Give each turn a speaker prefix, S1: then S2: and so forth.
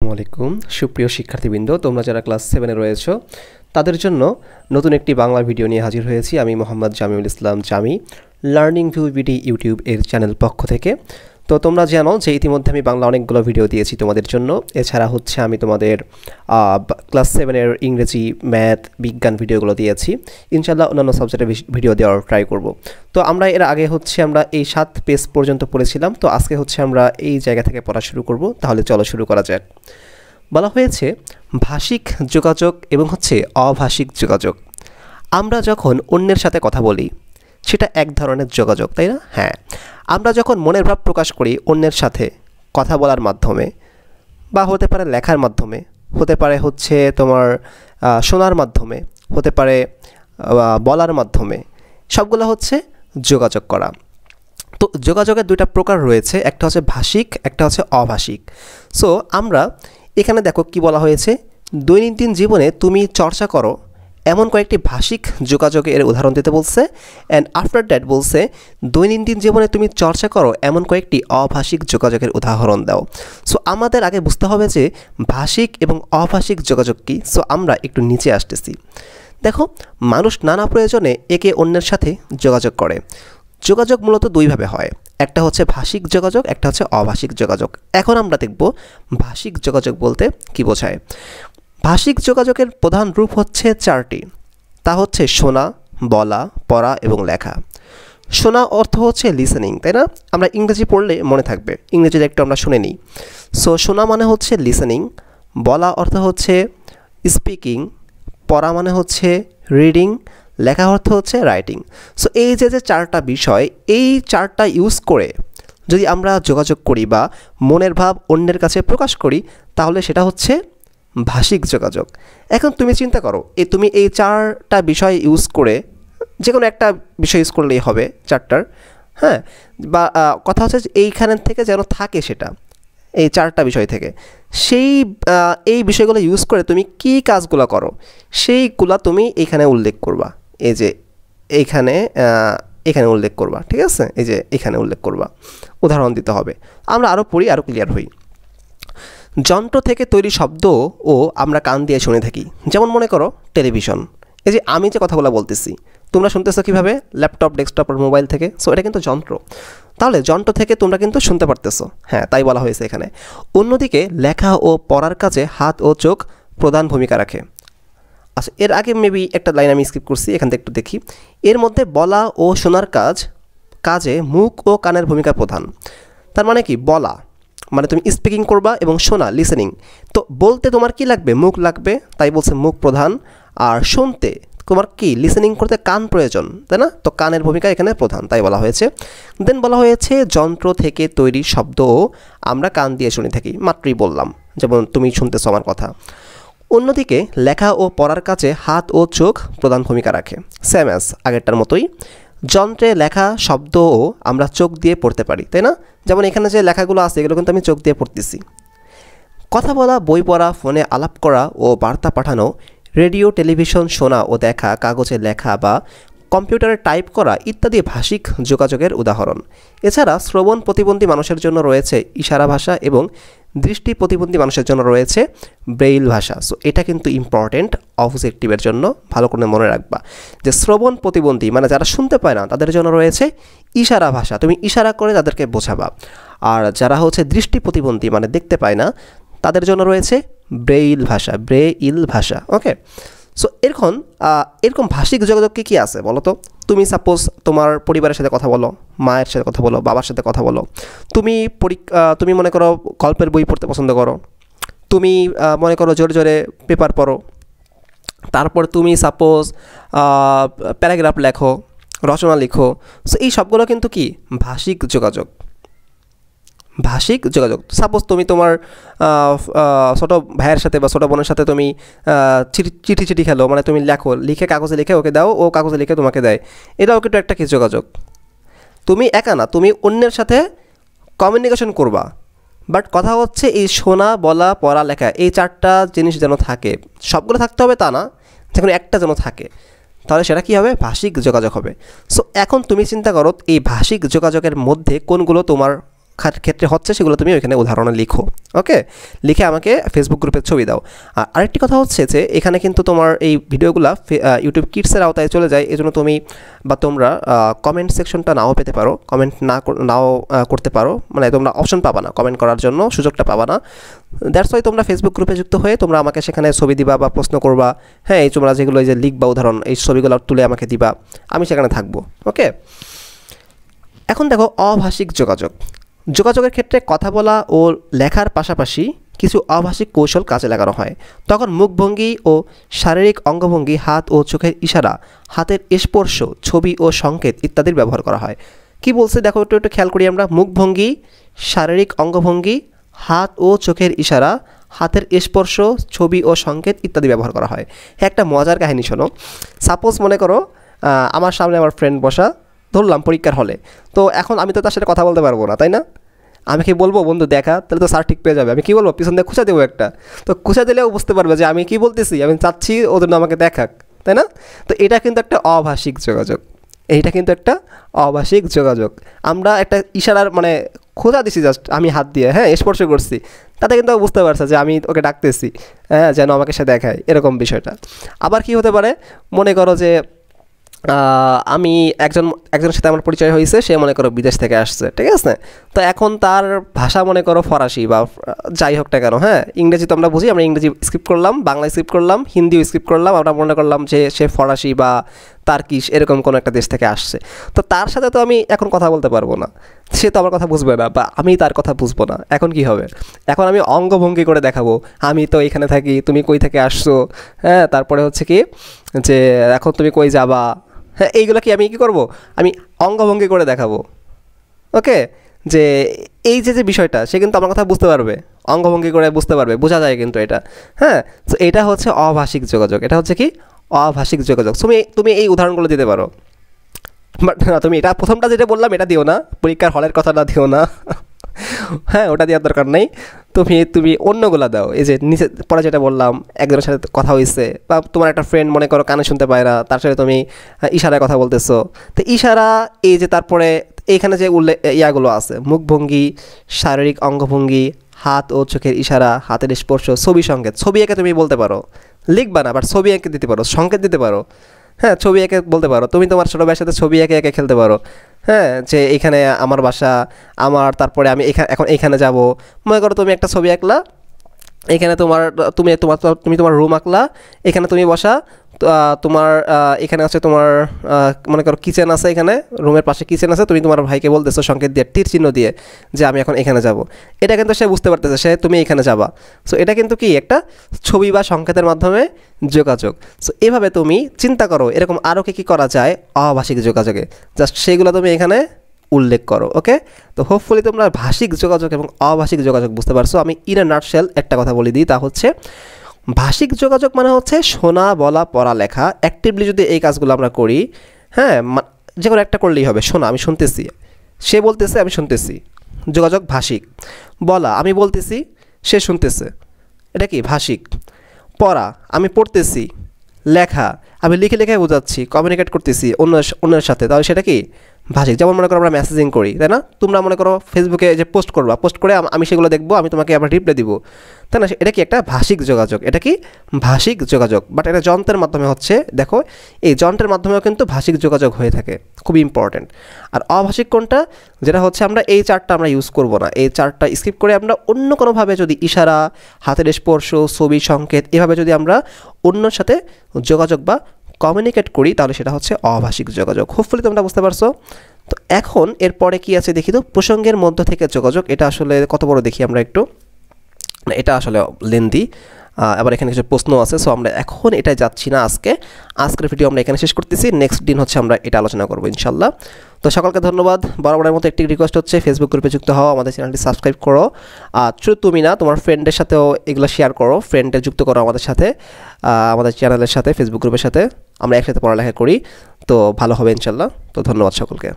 S1: আসসালামু আলাইকুম সুপ্রিয় শিক্ষার্থীবৃন্দ, তোমরা যারা ক্লাস 7 এ রয়েছো তাদের জন্য নতুন একটি বাংলা ভিডিও নিয়ে হাজির হয়েছি। আমি মোহাম্মদ জামিউল ইসলাম জামি, লার্নিং ভিউবিডি ইউটিউব এর চ্যানেল পক্ষ থেকে। তো তোমরা জানো যে ইতিমধ্যে আমি বাংলা অনেকগুলো ভিডিও দিয়েছি তোমাদের জন্য। এছাড়া হচ্ছে আমি তোমাদের ক্লাস 7 এর ইংরেজি, ম্যাথ, বিজ্ঞান ভিডিওগুলো দিয়েছি। ইনশাআল্লাহ অন্যান্য সাবজেক্টের ভিডিও দেওয়ার ট্রাই করব। তো আমরা এর আগে আমরা এই 7 পেজ পর্যন্ত পড়েছিলাম। তো আজকে আমরা এই জায়গা থেকে পড়া শুরু করব। তাহলে চলো শুরু করা যাক। বলা হয়েছে ভাষিক যোগাযোগ এবং অভাষিক যোগাযোগ। আমরা যখন অন্যের সাথে কথা বলি সেটা এক ধরনের যোগাযোগ, তাই না? হ্যাঁ, আমরা যখন মনের ভাব প্রকাশ করি অন্যের সাথে কথা বলার মাধ্যমে, বা হতে পারে লেখার মাধ্যমে, হতে পারে তোমার শোনার মাধ্যমে, হতে পারে বলার মাধ্যমে, সবগুলো যোগাযোগ করা। তো যোগাযোগের দুইটা প্রকার রয়েছে, একটা ভাষিক, একটা অভাষিক। সো আমরা এখানে দেখো কি বলা হয়েছে, দৈনন্দিন জীবনে তুমি চর্চা করো এমন কয়েকটি ভাষিক যোগাযোগের উদাহরণ দিতে বলছে। অ্যান্ড আফটার দ্যাট বলছে দৈনন্দিন জীবনে তুমি চর্চা করো এমন কয়েকটি অভাষিক যোগাযোগের উদাহরণ দাও। সো আমাদের আগে বুঝতে হবে যে ভাষিক এবং অভাষিক যোগাযোগ কী। সো আমরা একটু নিচে আসতেছি। দেখো, মানুষ নানা প্রয়োজনে একে অন্যের সাথে যোগাযোগ করে। যোগাযোগ মূলত দুইভাবে হয়, একটা ভাষিক যোগাযোগ, একটা অভাষিক যোগাযোগ। এখন আমরা দেখব ভাষিক যোগাযোগ বলতে কি বোঝায়। ভাষিক যোগাযোগের প্রধান রূপ 4টি। তা শোনা, বলা, পড়া এবং লেখা। শোনা অর্থ লিসেনিং, তাই না? আমরা ইংরেজি পড়লে মনে থাকবে, ইংরেজিতে একটু আমরা শুনে নিই। সো শোনা মানে লিসেনিং, বলা অর্থ স্পিকিং, পড়া মানে রিডিং, লেখা অর্থ রাইটিং। সো এই যে 4টা বিষয়, এই 4টা ইউজ করে যদি আমরা যোগাযোগ করি বা মনের ভাব অন্যের কাছে প্রকাশ করি, তাহলে সেটা ভাষিক যোগাযোগ। এখন তুমি চিন্তা করো, তুমি এই 4টা বিষয় ইউজ করে যে কোনো একটা বিষয় ইউজ করলেই হবে 4টার, হ্যাঁ? বা কথা এইখান থেকে যেন থাকে সেটা, এই 4টা বিষয় থেকে এই বিষয়গুলো ইউজ করে তুমি কি কাজগুলো করো সেইগুলো তুমি এইখানে উল্লেখ করবা। এই যে এখানে উল্লেখ করবা, ঠিক আছে? এই যে এখানে উল্লেখ করবা, উদাহরণ দিতে হবে। আমরা আরও পড়ি, আরও ক্লিয়ার হই। যন্ত্র থেকে তৈরি শব্দও আমরা কান দিয়ে শুনে থাকি। যেমন মনে করো টেলিভিশন। এই যে আমি যে কথাগুলো বলতেছি তোমরা শুনতেছো কীভাবে? ল্যাপটপ, ডেস্কটপ আর মোবাইল থেকে। সো এটা কিন্তু যন্ত্র। তাহলে যন্ত্র থেকে তোমরা কিন্তু শুনতে পারতেছো, হ্যাঁ, তাই বলা হয়েছে এখানে। অন্যদিকে লেখা ও পড়ার কাজে হাত ও চোখ প্রধান ভূমিকা রাখে। আচ্ছা, এর আগে মেবি একটা লাইন আমি স্কিপ করছি, এখান থেকে একটু দেখি। এর মধ্যে বলা ও শোনার কাজে মুখ ও কানের ভূমিকা প্রধান। তার মানে কি? বলা মানে তুমি স্পিকিং করবা এবং শোনা লিসেনিং। তো বলতে তোমার কি লাগবে? মুখ লাগবে, তাই বলছে মুখ প্রধান। আর শুনতে তোমার কি? লিসেনিং করতে কান প্রয়োজন, তাই না? তো কানের ভূমিকা এখানে প্রধান, তাই বলা হয়েছে। দেন বলা হয়েছে যন্ত্র থেকে তৈরি শব্দও আমরা কান দিয়ে শুনে থাকি, মাত্রই বললাম, যেমন তুমি শুনতেছো আমার কথা। অন্যদিকে লেখা ও পড়ার কাজে হাত ও চোখ প্রধান ভূমিকা রাখে। সেম অ্যাজ আগেরটার মতোই, যন্ত্রে লেখা শব্দও আমরা চোখ দিয়ে পড়তে পারি, তাই না? যেমন এখানে যে লেখাগুলো আছে এগুলো কিন্তু আমি চোখ দিয়ে পড়তেছি। কথা বলা, বই পড়া, ফোনে আলাপ করা ও বার্তা পাঠানো, রেডিও, টেলিভিশন শোনা ও দেখা, কাগজে লেখা বা কম্পিউটারে টাইপ করা ইত্যাদি ভাষিক যোগাযোগের উদাহরণ। এছাড়া শ্রবণ প্রতিবন্ধী মানুষের জন্য রয়েছে ইশারা ভাষা এবং দৃষ্টি প্রতিবন্ধী মানুষের জন্য রয়েছে ব্রেইল ভাষা। সো এটা কিন্তু ইম্পর্টেন্ট অবজেক্টিভের জন্য, ভালো করে মনে রাখবা যে শ্রবণ প্রতিবন্ধী মানে যারা শুনতে পায় না তাদের জন্য রয়েছে ইশারা ভাষা, তুমি ইশারা করে তাদেরকে বোঝাবা। আর যারা দৃষ্টি প্রতিবন্ধী মানে দেখতে পায় না তাদের জন্য রয়েছে ব্রেইল ভাষা। ওকে, সো এরকম ভাষিক যোগাযোগ কী আছে বলো তো? তুমি সাপোজ তোমার পরিবারের সাথে কথা বলো, মায়ের সাথে কথা বলো, বাবার সাথে কথা বলো। তুমি মনে করো গল্পের বই পড়তে পছন্দ করো, তুমি মনে করো জোরে জোরে পেপার পড়ো, তারপর তুমি সাপোজ প্যারাগ্রাফ লেখো, রচনা লিখো। সো এই সবগুলো কিন্তু কি? ভাষিক যোগাযোগ। সাপোজ তুমি তোমার ছোটো ভাইয়ের সাথে বা ছোটো বোনের সাথে তুমি চিঠি খেলো, মানে তুমি লিখে কাগজে লিখে ওকে দাও, ও কাগজে লিখে তোমাকে দেয়। এটাও কিন্তু একটা কি যোগাযোগ। তুমি একা না, তুমি অন্যের সাথে কমিউনিকেশন করবা। বাট কথা এই শোনা, বলা, পড়া, লেখা এই 4টা জিনিস যেন থাকে। সবগুলো থাকতে হবে তা না, যে কোনো একটা যেন থাকে, তাহলে সেটা কী হবে? ভাষিক যোগাযোগ হবে। সো এখন তুমি চিন্তা করো এই ভাষিক যোগাযোগের মধ্যে কোনগুলো তোমার ক্ষেত্রে হচ্ছে সেগুলো তুমি ওইখানে উদাহরণে লিখো। ওকে, লিখে আমাকে ফেসবুক গ্রুপে ছবি দাও। আর আরেকটি কথা হচ্ছে যে এখানে কিন্তু তোমার এই ভিডিওগুলো ইউটিউব কিডসের আওতায় চলে যায়, এজন্য তুমি বা তোমরা কমেন্ট সেকশনটা নাও পেতে পারো, কমেন্ট নাও করতে পারো, মানে তোমরা অপশন পাবা না, কমেন্ট করার জন্য সুযোগটা পাবা না। দ্যাটস ওয়াই তোমরা ফেসবুক গ্রুপে যুক্ত হয়ে তোমরা আমাকে সেখানে ছবি দিবা বা প্রশ্ন করবা। হ্যাঁ, এই তোমরা যেগুলো যে লিখবা উদাহরণ, এই ছবিগুলো তুলে আমাকে দিবা, আমি সেখানে থাকবো। ওকে, এখন দেখো অভাষিক যোগাযোগ। যোগাযোগের ক্ষেত্রে কথা বলা ও লেখার পাশাপাশি কিছু অভাষিক কৌশল কাজে লাগানো হয়। তখন মুখভঙ্গি ও শারীরিক অঙ্গভঙ্গি, হাত ও চোখের ইশারা, হাতের স্পর্শ, ছবি ও সংকেত ইত্যাদির ব্যবহার করা হয়। কি বলছে দেখো, একটু খেয়াল করি আমরা। মুখভঙ্গি, শারীরিক অঙ্গভঙ্গি, হাত ও চোখের ইশারা, হাতের স্পর্শ, ছবি ও সংকেত ইত্যাদি ব্যবহার করা হয়। একটা মজার কাহিনী শোনো। সাপোজ মনে করো আমার সামনে আমার ফ্রেন্ড বসা, ধরলাম পরীক্ষার হলে। তো এখন আমি তো তার সাথে কথা বলতে পারবো না, তাই না? আমি কি বলবো বন্ধু দেখা, তাহলে তো স্যার ঠিক পেয়ে যাবে। আমি কি বলবো, পিছন দিয়ে খুঁচা দেবো একটা। তো খুঁচা দিলেও বুঝতে পারবে যে আমি কি বলতেছি, আমি চাচ্ছি ওদের আমাকে দেখাক, তাই না? তো এটা কিন্তু একটা অভাষিক যোগাযোগ, এইটা কিন্তু একটা অভাষিক যোগাযোগ। আমরা একটা ইশারার মানে খোঁজা দিছি জাস্ট, আমি হাত দিয়ে হ্যাঁ স্পর্শ করছি, তাতে কিন্তু বুঝতে পারছে যে আমি ওকে ডাকতেছি, হ্যাঁ যেন আমাকে সে দেখায়, এরকম বিষয়টা। আবার কি হতে পারে, মনে করো যে আমি একজনের সাথে আমার পরিচয় হয়েছে, সে মনে করো বিদেশ থেকে আসছে, ঠিক আছে? তো এখন তার ভাষা মনে করো ফরাসি বা যাই হোক না কেন, হ্যাঁ ইংরেজি তো আমরা বুঝি, আমরা ইংরেজি স্ক্রিপ্ট করলাম, বাংলা স্ক্রিপ্ট করলাম, হিন্দিও স্ক্রিপ্ট করলাম, আমরা মনে করলাম যে সে ফরাসি বা তার্কিশ এরকম কোনো একটা দেশ থেকে আসছে। তো তার সাথে তো আমি এখন কথা বলতে পারবো না, সে তো আমার কথা বুঝবে না বা আমি তার কথা বুঝবো না। এখন কি হবে, এখন আমি অঙ্গভঙ্গি করে দেখাবো, আমি তো এখানে থাকি, তুমি কই থেকে আসছো, হ্যাঁ তারপরে হচ্ছে কি যে এখন তুমি কই যাবা, হ্যাঁ এইগুলো কি আমি কী করবো, আমি অঙ্গভঙ্গি করে দেখাবো। ওকে, যে এই যে বিষয়টা সে কিন্তু আমার কথা বুঝতে পারবে, অঙ্গভঙ্গি করে বুঝতে পারবে, বোঝা যায় কিন্তু এটা। হ্যাঁ, তো এটা হচ্ছে অভাষিক যোগাযোগ, এটা হচ্ছে কি অভাষিক যোগাযোগ। তুমি এই উদাহরণগুলো দিতে পারো, বাট তুমি এটা প্রথমটা যেটা বললাম এটা দিও না, পরীক্ষার হলের কথাটা দিও না, হ্যাঁ ওটা দেওয়ার দরকার নেই। তুমি অন্যগুলো দাও, এই যে নিচে পরে যেটা বললাম, একজনের সাথে কথা হয়েছে বা তোমার একটা ফ্রেন্ড মনে করো কানে শুনতে পায় না, তার সাথে তুমি ইশারায় কথা বলতেছো। তো ইশারা, এই যে তারপরে এইখানে যে ইয়াগুলো আছে, মুখভঙ্গি, শারীরিক অঙ্গভঙ্গি, হাত ও চোখের ইশারা, হাতের স্পর্শ, ছবি সংকেত। ছবি এঁকে তুমি বলতে পারো, লিখবা না বাট ছবি এঁকে দিতে পারো, সংকেত দিতে পারো। হ্যাঁ, ছবি এঁকে বলতে পারো, তুমি তোমার ছোটো ভাইয়ের সাথে ছবি এঁকে এঁকে খেলতে পারো। হ্যাঁ, যে এখানে আমার বাসা, আমার তারপরে আমি এখন এইখানে যাব, মনে করো তুমি একটা ছবি আঁকলা, এখানে তুমি তোমার রুম আঁকলা, এখানে তুমি বসা, তোমার এখানে আছে তোমার মনে করো কিচেন আছে, এখানে রুমের পাশে কিচেন আছে, তুমি তোমার ভাইকে বলতেছো সংকেত দিয়ে, তীর চিহ্ন দিয়ে যে আমি এখন এখানে যাব। এটা কিন্তু সে বুঝতে পারতেছে সে তুমি এখানে যাবা। সো এটা কিন্তু কি একটা ছবি বা সংকেতের মাধ্যমে যোগাযোগ। সো এভাবে তুমি চিন্তা করো এরকম আরও কী করা যায় অভাষিক যোগাযোগে, জাস্ট সেইগুলো তুমি এখানে উল্লেখ করো। ওকে, তো হোপফুলি তোমরা ভাষিক যোগাযোগ এবং অভাষিক যোগাযোগ বুঝতে পারছো। আমি ইন এ নাটশেল একটা কথা বলে দিই, তা হচ্ছে ভাষিক যোগাযোগ মানে হচ্ছে শোনা, বলা, পড়া, লেখা, অ্যাক্টিভলি যদি এই কাজগুলো আমরা করি, হ্যাঁ যে কোনো একটা করলেই হবে। শোনা, আমি শুনতেছি, সে বলতেছে, আমি শুনতেছি, যোগাযোগ ভাষিক। বলা, আমি বলতেছি, সে শুনতেছে, এটা কি ভাষিক। পড়া, আমি পড়তেছি। লেখা, আমি লিখে লিখে বোঝাচ্ছি, কমিউনিকেট করতেছি অন্যের সাথে, তাহলে সেটা কি ভাষিক। যেমন মনে করো আমরা মেসেজিং করি, তাই না? তোমরা মনে করো ফেসবুকে যে পোস্ট করবা, পোস্ট করে আমি সেগুলো দেখবো, আমি তোমাকে আবার রিপ্লাই দিব, তাই না? এটা কি একটা ভাষিক যোগাযোগ, এটা কি ভাষিক যোগাযোগ। বাট এটা যন্ত্রের মাধ্যমে হচ্ছে, দেখো এই যন্ত্রের মাধ্যমেও কিন্তু ভাষিক যোগাযোগ হয়ে থাকে, খুব ইম্পর্ট্যান্ট। আর অভাষিক কোনটা, যেটা হচ্ছে আমরা এই চারটা আমরা ইউজ করব না, এই চারটা স্কিপ করে আমরা অন্য কোনোভাবে যদি ইশারা, হাতের স্পর্শ, ছবি, সংকেত এভাবে যদি আমরা অন্যর সাথে যোগাযোগ বা কমিউনিকেট করি, তাহলে সেটা হচ্ছে অভাষিক যোগাযোগ। হোপফুলি তোমরা বুঝতে পারছো। তো এখন এরপরে কি আছে দেখি তো, প্রসঙ্গের মধ্য থেকে যোগাযোগ। এটা আসলে কত বড় দেখি আমরা একটু, এটা আসলে লেন্দি, আবার এখানে কিছু প্রশ্ন আছে। সো আমরা এখন এটা যাচ্ছি না, আজকের ভিডিও আমরা এখানে শেষ করতেছি। নেক্সট দিন হচ্ছে আমরা এটা আলোচনা করবো ইনশাল্লাহ। তো সকলকে ধন্যবাদ। বরাবরের মতো একটি রিকোয়েস্ট হচ্ছে ফেসবুক গ্রুপে যুক্ত হও, আমাদের চ্যানেলটি সাবস্ক্রাইব করো। আর শুধু তুমি না, তোমার ফ্রেন্ডের সাথেও এগুলো শেয়ার করো, ফ্রেন্ডে যুক্ত করো আমাদের সাথে, আমাদের চ্যানেলের সাথে, ফেসবুক গ্রুপের সাথে। আমরা একসাথে পড়ালেখা করি, তো ভালো হবে ইনশাল্লাহ। তো ধন্যবাদ সকলকে।